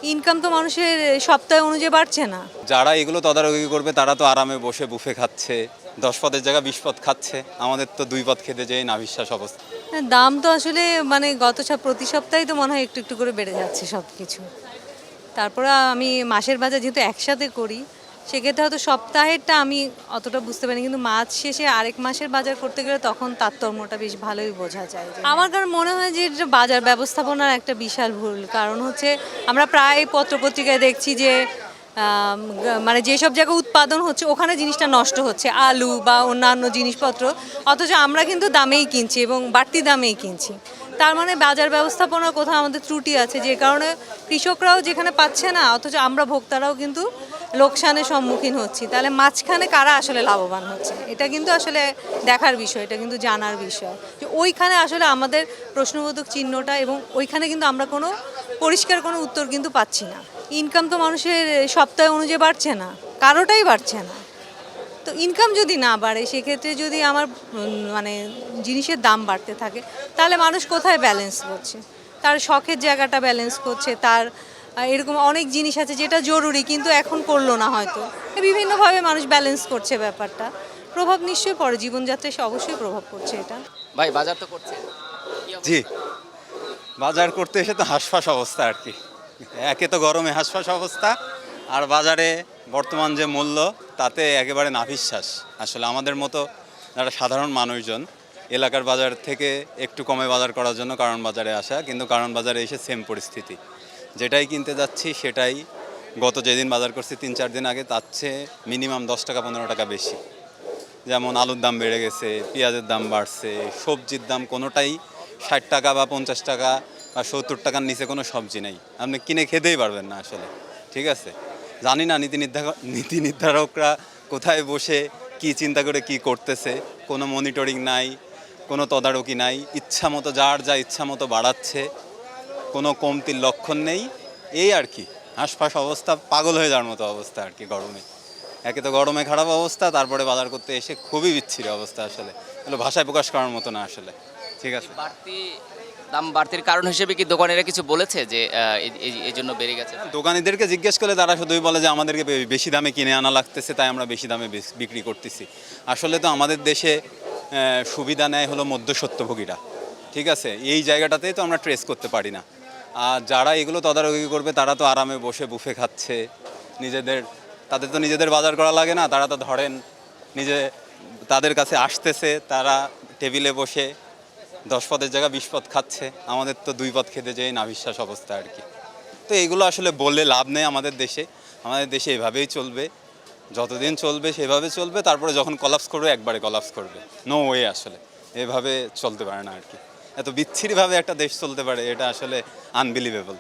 Income তো মানুষের সপ্তাহে অনুযায়ী বাড়ছে না। যারা এগুলো তদারকি করবে তারা তো আরামে বসে বুফে খাচ্ছে, 10 পদের জায়গা 20 পদ খাচ্ছে। আমাদের তো 2 পদ খেতে যেয়ে নাভিশ্বাস অবস্থা। হ্যাঁ, দাম তো আসলে মানে প্রতি সপ্তাহেই তো মনে হয় একটু একটু করে বেড়ে যাচ্ছে সব কিছু। তারপরে আমি মাসের বাজার যেহেতু একসাথে করি, সেক্ষেত্রে হয়তো সপ্তাহেরটা আমি অতটা বুঝতে পারিনি, কিন্তু মাস শেষে আরেক মাসের বাজার করতে গেলে তখন তারতম্যটা বেশ ভালোই বোঝা যায়। আমার কারণ মনে হয় যে এটা বাজার ব্যবস্থাপনার একটা বিশাল ভুল। কারণ হচ্ছে আমরা প্রায় পত্রপত্রিকায় দেখছি যে মানে যেসব জায়গায় উৎপাদন হচ্ছে ওখানে জিনিসটা নষ্ট হচ্ছে, আলু বা অন্যান্য জিনিসপত্র, অথচ আমরা কিন্তু দামেই কিনছি এবং বাড়তি দামেই কিনছি। তার মানে বাজার ব্যবস্থাপনার কোথাও আমাদের ত্রুটি আছে, যে কারণে কৃষকরাও যেখানে পাচ্ছে না, অথচ আমরা ভোক্তারাও কিন্তু লোকসানের সম্মুখীন হচ্ছি। তাহলে মাঝখানে কারা আসলে লাভবান হচ্ছে, এটা কিন্তু আসলে দেখার বিষয়, এটা কিন্তু জানার বিষয় যে ওইখানে আসলে আমাদের প্রশ্নবোধক চিহ্নটা, এবং ওইখানে কিন্তু আমরা কোনো পরিষ্কার কোনো উত্তর কিন্তু পাচ্ছি না। ইনকাম তো মানুষের সপ্তাহে অনুযায়ী বাড়ছে না, কারোটাই বাড়ছে না। তো ইনকাম যদি না বাড়ে, সেক্ষেত্রে যদি আমার মানে জিনিসের দাম বাড়তে থাকে, তাহলে মানুষ কোথায় ব্যালেন্স করছে? তার শখের জায়গাটা ব্যালেন্স করছে, তার এরকম অনেক জিনিস আছে যেটা জরুরি কিন্তু এখন করলো না হয়তো। বিভিন্নভাবে মানুষ ব্যালেন্স করছে ব্যাপারটা। প্রভাব নিশ্চয়ই পড়ে, জীবনযাত্রায় অবশ্যই প্রভাব পড়ছে এটা। ভাই বাজার তো করছে, জি, বাজার করতে এসে তো হাঁসফাঁস অবস্থা আর কি। একে তো গরমে হাঁসফাঁস অবস্থা, আর বাজারে বর্তমান যে মূল্য তাতে একেবারে নাভিশ্বাস। আসলে আমাদের মতো যারা সাধারণ মানুষজন এলাকার বাজার থেকে একটু কমে বাজার করার জন্য কারণ বাজারে আসা, কিন্তু কারণ বাজারে এসে সেম পরিস্থিতি। যেটাই কিনতে যাচ্ছি সেটাই গত যেদিন বাজার করছি 3-4 দিন আগে, তার চেয়ে মিনিমাম 10 টাকা 15 টাকা বেশি। যেমন আলুর দাম বেড়ে গেছে, পেঁয়াজের দাম বাড়ছে, সবজির দাম কোনোটাই 60 টাকা বা 50 টাকা বা 70 টাকার নিচে কোনো সবজি নেই, আপনি কিনে খেতেই পারবেন না আসলে। ঠিক আছে, জানি না নীতি নির্ধারকরা কোথায় বসে কি চিন্তা করে কি করতেছে। কোনো মনিটরিং নাই, কোনো তদারকি নাই, ইচ্ছা মতো যার যা ইচ্ছা মতো বাড়াচ্ছে, কোনো কমতির লক্ষণ নেই। এই আর কি হাঁসফাঁস অবস্থা, পাগল হয়ে যাওয়ার মতো অবস্থা আর কি গরমে। একে তো গরমে খারাপ অবস্থা, তারপরে বাজার করতে এসে খুবই বিচ্ছিরি অবস্থা। আসলে এগুলো ভাষায় প্রকাশ করার মতো না আসলে। ঠিক আছে, দাম বাড়তির কারণ হিসেবে কি দোকানিরা কিছু বলেছে যে এই জন্য বেড়ে গেছে? দোকানিদেরকে জিজ্ঞেস করলে তারা শুধুই বলে যে আমাদেরকে বেশি দামে কিনে আনা লাগতেছে, তাই আমরা বেশি দামে বিক্রি করতেছি। আসলে তো আমাদের দেশে সুবিধা নেয় হলো মধ্যস্বত্বভোগীরা। ঠিক আছে, এই জায়গাটাতেই তো আমরা ট্রেস করতে পারি না। আর যারা এগুলো তদারকি করবে তারা তো আরামে বসে বুফে খাচ্ছে, তাদের তো নিজেদের বাজার করা লাগে না। তারা তো ধরেন তাদের কাছে আসতেছে, তারা টেবিলে বসে 10 পদের জায়গা 20 পদ খাচ্ছে। আমাদের তো 2 পদ খেতে যেয়ে নাভিশ্বাস অবস্থা আর কি। তো এগুলো আসলে বললে লাভ নেই। আমাদের দেশে এভাবেই চলবে, যতদিন চলবে সেভাবে চলবে। তারপরে যখন কলাপস করবে একবারে কলাপস করবে। নো ওয়ে, আসলে এভাবে চলতে পারে না আর কি। এত বিচ্ছিরিভাবে একটা দেশ চলতে পারে, এটা আসলে আনবিলিভেবল।